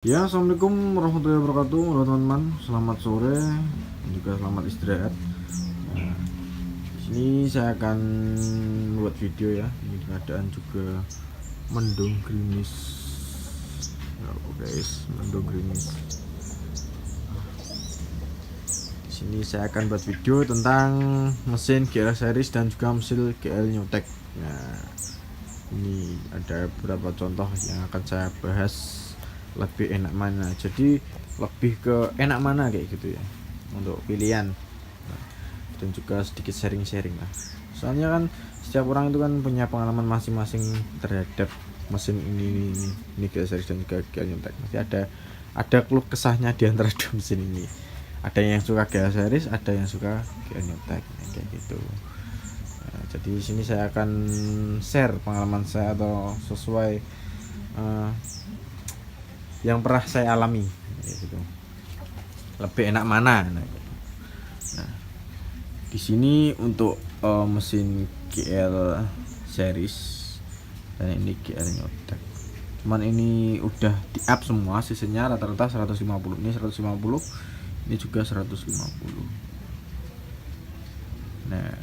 Ya, assalamualaikum warahmatullahi wabarakatuh, halo teman-teman, selamat sore dan juga selamat istirahat. Nah, di sini saya akan buat video ya. Ini keadaan juga mendung gerimis. Oh, guys, mendung gerimis. Di sini saya akan buat video tentang mesin GL series dan juga mesin GL Newtek. Nah, ini ada beberapa contoh yang akan saya bahas. Lebih enak mana, jadi lebih ke enak mana kayak gitu ya untuk pilihan. Dan juga sedikit sharing-sharing lah, soalnya kan setiap orang itu kan punya pengalaman masing-masing terhadap mesin ini GL series dan juga GL Newtek. Masih ada keluh kesahnya di antara dua mesin ini. Ada yang suka GL series, ada yang suka GL Newtek kayak gitu. Nah, jadi di sini saya akan share pengalaman saya atau sesuai yang pernah saya alami gitu. Lebih enak mana. Nah, di sini untuk mesin GL series dan ini GL Newtek. Cuman ini udah di up semua, sisinya rata-rata 150. Ini 150, ini juga 150. Nah,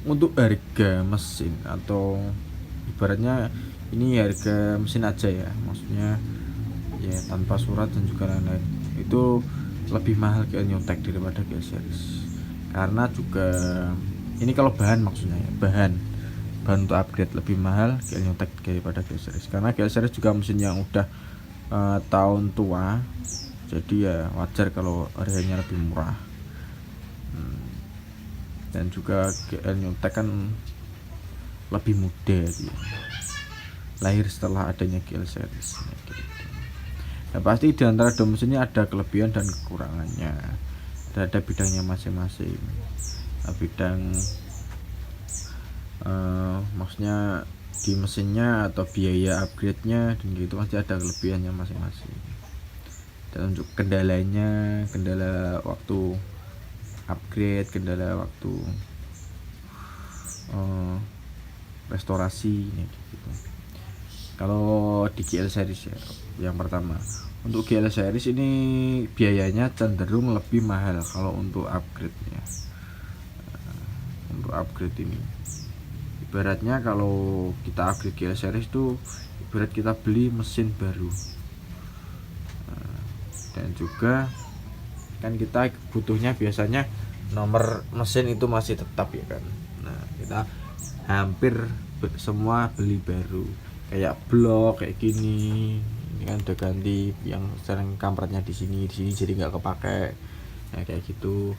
untuk harga mesin atau ibaratnya ini harga mesin aja ya, maksudnya ya tanpa surat dan juga lain-lain, itu lebih mahal GL Newtek daripada GL series. Karena juga ini kalau bahan, maksudnya ya, bahan untuk upgrade lebih mahal GL Newtek daripada GL series. Karena GL series juga mesin yang udah tahun tua, jadi ya wajar kalau harganya lebih murah. Dan juga GL Newtek kan lebih muda gitu, lahir setelah adanya GL series gitu. Nah, pasti di antara dua mesin ini ada kelebihan dan kekurangannya. Ada bidangnya masing-masing. Nah, bidang maksudnya di mesinnya atau biaya upgrade-nya dan gitu pasti ada kelebihannya masing-masing. Dan untuk kendalanya, kendala waktu upgrade, kendala waktu restorasi gitu. Kalau di GL series ya, yang pertama untuk GL series ini biayanya cenderung lebih mahal kalau untuk upgrade ya. Untuk upgrade ini ibaratnya kalau kita upgrade GL series itu ibarat kita beli mesin baru. Dan juga kan kita butuhnya biasanya nomor mesin itu masih tetap ya kan. Nah, kita hampir semua beli baru, kayak blok kayak gini. Ini kan udah ganti yang sering kampretnya di sini jadi nggak kepake. Nah, kayak gitu.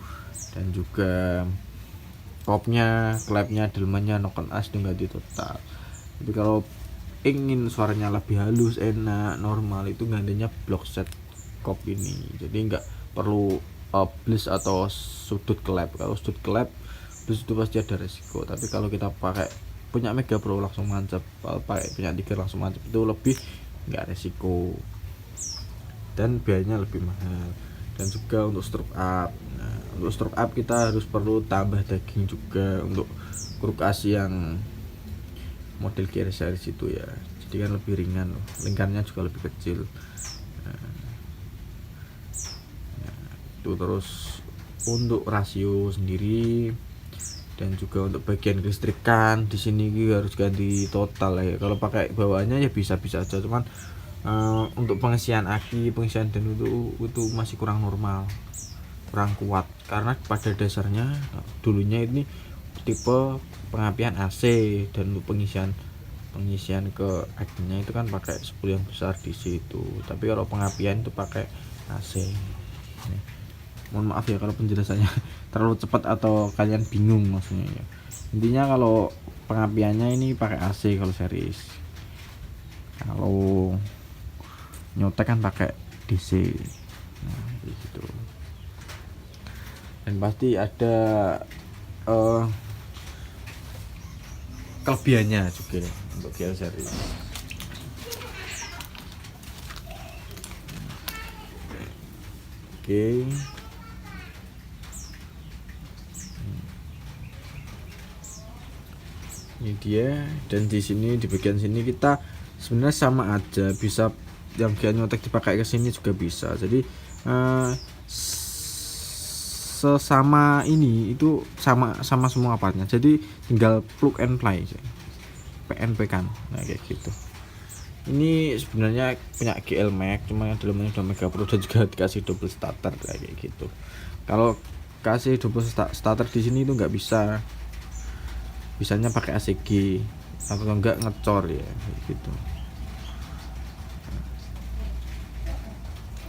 Dan juga kopnya, klepnya, delmannya, noken as itu ganti total. Tapi kalau ingin suaranya lebih halus, enak, normal, itu gantinya blok set kop ini. Jadi nggak perlu bliss atau sudut klep. Kalau sudut klep bliss itu pasti ada resiko. Tapi kalau kita pakai punya Mega Pro langsung mancap, pakai punya Tiger langsung mancap, itu lebih nggak resiko dan biayanya lebih mahal. Dan juga untuk stroke up. Nah, untuk stroke up kita harus perlu tambah daging juga untuk kruk as yang model GL series itu ya. Jadi kan lebih ringan loh, lingkarnya juga lebih kecil. Nah, itu terus untuk rasio sendiri dan juga untuk bagian kelistrikan di sini harus ganti total ya. Kalau pakai bawaannya ya bisa-bisa aja, cuman untuk pengisian aki, pengisian dan itu masih kurang normal, kurang kuat, karena pada dasarnya dulunya ini tipe pengapian AC, dan untuk pengisian ke akinya itu kan pakai spool yang besar di situ. Tapi kalau pengapian itu pakai AC. Mohon maaf ya kalau penjelasannya terlalu cepat atau kalian bingung maksudnya ya. Intinya kalau pengapiannya ini pakai AC kalau series. Kalau Newtek kan pakai DC. Nah, gitu. Dan pasti ada kelebihannya juga untuk GL series. Oke. Ini dia, dan di sini di bagian sini kita sebenarnya sama aja, bisa yang GL Newtek dipakai ke sini juga bisa. Jadi sesama ini itu sama semua partnya. Jadi tinggal plug and play PNP kan. Nah kayak gitu. Ini sebenarnya punya GL Max, cuma yang dalamnya udah Mega Pro dan juga dikasih double starter kayak gitu. Kalau kasih double starter di sini itu nggak bisa, bisanya pakai ACG atau enggak ngecor ya kayak gitu.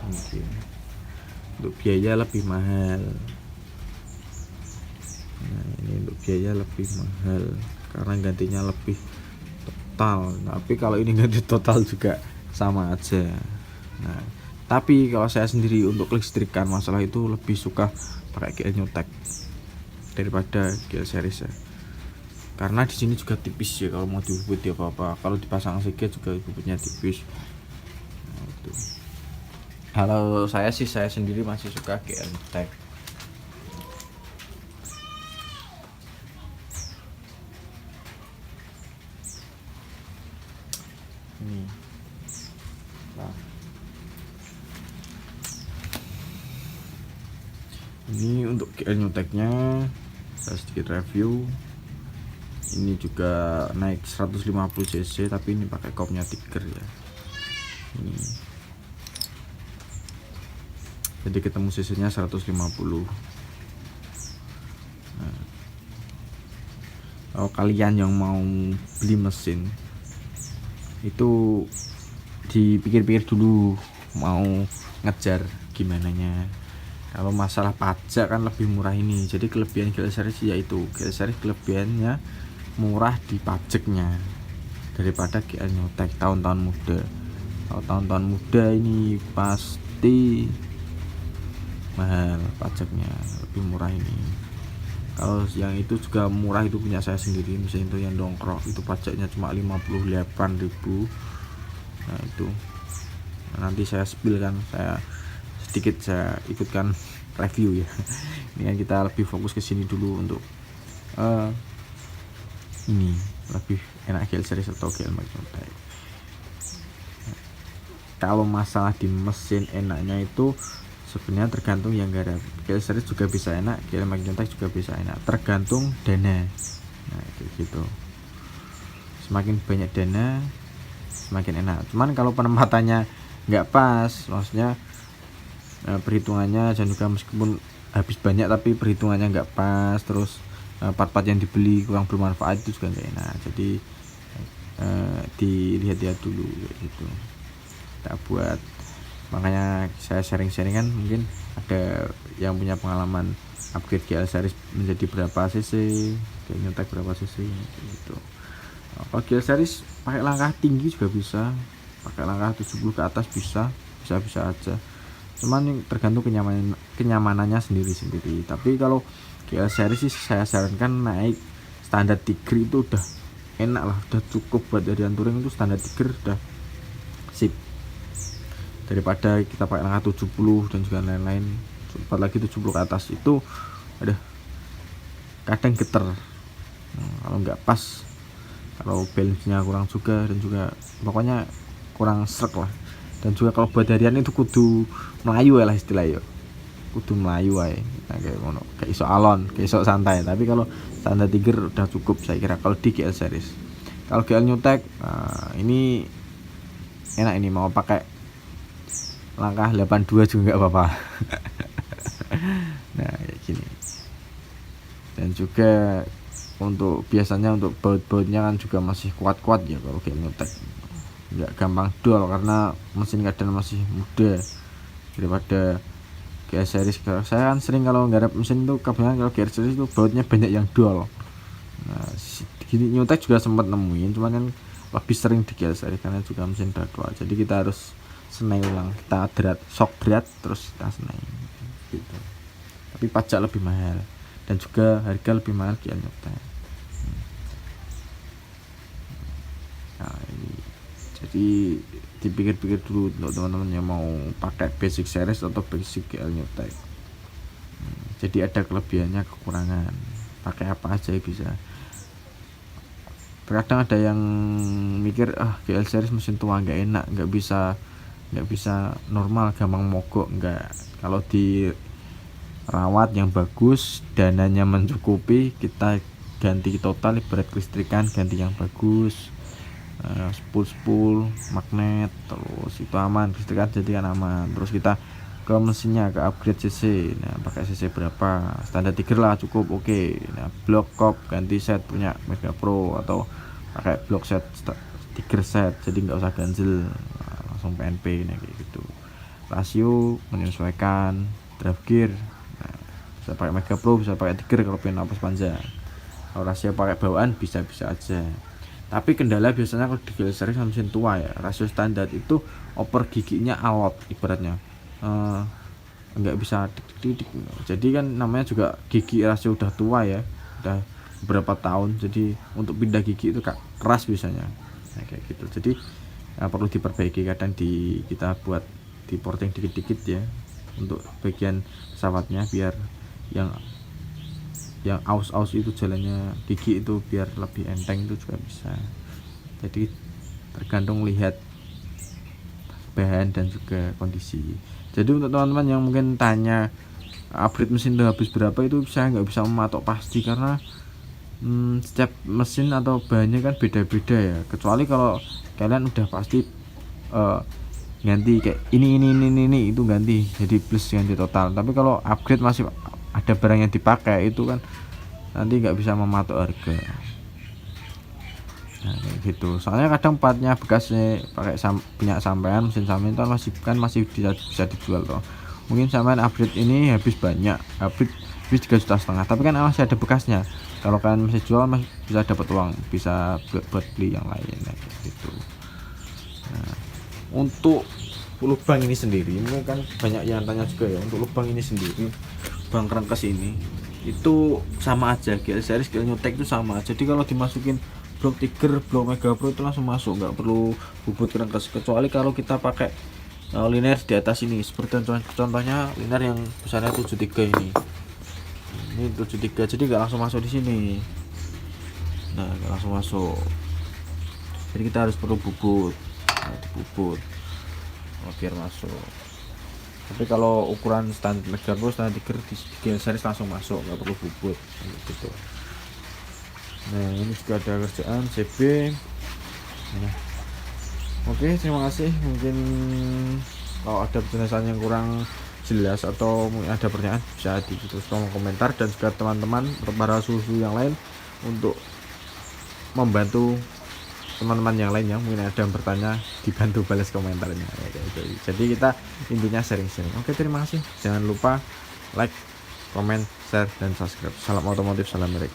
Mungkin untuk biaya lebih mahal. Nah ini untuk biaya lebih mahal karena gantinya lebih total, tapi kalau ini ganti total juga sama aja. Nah tapi kalau saya sendiri untuk kelistrikan masalah itu lebih suka pakai GL Newtek daripada GL series ya, karena di sini juga tipis ya, kalau mau dibubut ya apa-apa, kalau dipasang ACG juga bubutnya tipis. Nah, itu. Kalau saya sendiri masih suka GL Newtek. Ini untuk GL Newteknya saya sedikit review. Ini juga naik 150 cc tapi ini pakai kopnya Tiger ya. Ini. Jadi ketemu cc nya 150. Nah, kalau kalian yang mau beli mesin itu dipikir-pikir dulu mau ngejar gimana nya. Kalau masalah pajak kan lebih murah ini. Jadi kelebihan GL series yaitu GL series kelebihannya murah di pajaknya daripada GL Newtek tahun-tahun muda. Kalau tahun-tahun muda ini pasti mahal pajaknya, lebih murah ini. Kalau yang itu juga murah, itu punya saya sendiri, misalnya itu yang dongkrok itu pajaknya cuma 58.000. Nah itu nanti saya spill kan, saya sedikit saya ikutkan review ya. Ini kan kita lebih fokus ke sini dulu untuk ini lebih enak GL series atau GL Max Newtek. Kalau masalah di mesin enaknya itu sebenarnya tergantung yang garap. GL series juga bisa enak, GL Max Newtek juga bisa enak, tergantung dana. Nah gitu. Semakin banyak dana semakin enak. Cuman kalau penempatannya nggak pas, maksudnya perhitungannya dan juga meskipun habis banyak tapi perhitungannya nggak pas, terus part-part yang dibeli kurang bermanfaat, itu juga nggak enak. Jadi dilihat-lihat dulu kayak gitu. Tak buat, makanya saya sharing-sharing kan, mungkin ada yang punya pengalaman upgrade GL series menjadi berapa cc, GL Newtek berapa cc gitu. Kalau GL series pakai langkah tinggi juga bisa, pakai langkah 70 ke atas bisa aja. Cuman yang tergantung kenyamanannya sendiri-sendiri. Tapi kalau GL series sih saya sarankan naik standar Tiger, itu udah enak lah, udah cukup buat harian touring. Itu standar Tiger udah sip, daripada kita pakai langkah 70 dan juga lain-lain. Apalagi 70 ke atas itu ada kadang geter. Kalau nggak pas, kalau balance-nya kurang juga, dan juga pokoknya kurang srek lah. Dan juga kalau buat harian itu kudu melayu lah istilahnya, kudu melayu aja. Nah, kayak ngono, kayak iso alon, kayak iso santai. Tapi kalau standar Tiger udah cukup saya kira kalau di GL series. Kalau GL Newtek ini enak, ini mau pakai langkah 82 juga nggak apa-apa. Nah kayak gini. Dan juga untuk biasanya untuk baut-bautnya kan juga masih kuat-kuat ya kalau GL Newtek, nggak gampang dol karena mesin kadang masih muda daripada GL series. Saya kan sering kalau nggarap mesin itu kebanyakan kalau GL series itu bautnya banyak yang dol. Nah gini Newtek juga sempat nemuin, cuman kan lebih sering di GL series karena juga mesin udah tua. Jadi kita harus senai ulang, kita shock berat terus kita senai gitu. Tapi pajak lebih mahal dan juga harga lebih mahal GL Newtek. Nah ini jadi dipikir-pikir dulu untuk teman-teman yang mau pakai basic series atau basic GL Newtek. Jadi ada kelebihannya, kekurangan, pakai apa aja bisa. Terkadang ada yang mikir GL series mesin tua nggak enak, nggak bisa nggak bisa normal, gampang mogok. Enggak, kalau dirawat yang bagus, dananya mencukupi, kita ganti total, ibarat kelistrikan ganti yang bagus, spool magnet, terus itu aman, kelistrikan jadi kan aman. Terus kita ke mesinnya, ke upgrade cc, nah pakai cc berapa, standar Tiger lah cukup, oke. Nah blok kop ganti set punya Mega Pro, atau pakai blok set Tiger set, jadi nggak usah ganjel, nah, langsung PNP. Nah kayak gitu. Rasio menyesuaikan, drive gear, nah, bisa pakai Mega Pro, bisa pakai Tiger kalau pengen napas panjang. Kalau rasio pakai bawaan bisa-bisa aja. Tapi kendala biasanya kalau di GL series mesin tua ya, rasio standar itu oper giginya alot ibaratnya, nggak bisa titik-titik. Jadi kan namanya juga gigi rasio udah tua ya, udah beberapa tahun, jadi untuk pindah gigi itu keras biasanya. Nah kayak gitu, jadi perlu diperbaiki, kadang kita buat di porting dikit-dikit ya untuk bagian pesawatnya, biar yang aus itu jalannya gigi itu biar lebih enteng, itu juga bisa. Jadi tergantung lihat bahan dan juga kondisi. Jadi untuk teman-teman yang mungkin tanya upgrade mesin itu habis berapa, itu saya nggak bisa mematok pasti, karena setiap mesin atau bahannya kan beda-beda ya. Kecuali kalau kalian udah pasti ganti kayak ini itu ganti, jadi plus ganti total. Tapi kalau upgrade masih ada barang yang dipakai, itu kan nanti nggak bisa mematok harga. Nah kayak gitu, soalnya kadang partnya bekasnya pakai punya sampean, mesin sampean itu masih bisa dijual toh. Mungkin sampean upgrade ini habis banyak, habis 3,5 juta, tapi kan masih ada bekasnya. Kalau kalian masih jual, masih bisa dapat uang, bisa buat beli yang lain. Nah gitu. Nah, untuk lubang ini sendiri, ini kan banyak yang tanya juga ya, untuk lubang ini sendiri, lubang kerangkas ini itu sama aja, GL series, GL New Tech itu sama. Jadi kalau dimasukin blok Tiger, blok Mega Pro itu langsung masuk, nggak perlu bubut kerangkas. Kecuali kalau kita pakai liner di atas ini, seperti contohnya liner yang besarnya 73 ini 73, jadi nggak langsung masuk di sini. Nah nggak langsung masuk, jadi kita harus perlu bubut, dibubut biar masuk. Tapi kalau ukuran standar Mega Pro, standar Tiger di GL series langsung masuk, nggak perlu bubut gitu. Nah ini juga ada kerjaan CB. Nah, oke, terima kasih. Mungkin kalau ada penjelasan yang kurang jelas atau mungkin ada pertanyaan, bisa ditulis kolom komentar. Dan juga teman-teman, para suhu yang lain, untuk membantu teman-teman yang lain yang mungkin ada yang bertanya, dibantu balas komentarnya ya, gitu. Jadi kita intinya sharing-sharing. Oke, terima kasih. Jangan lupa like, komen, share, dan subscribe. Salam otomotif, salam merek.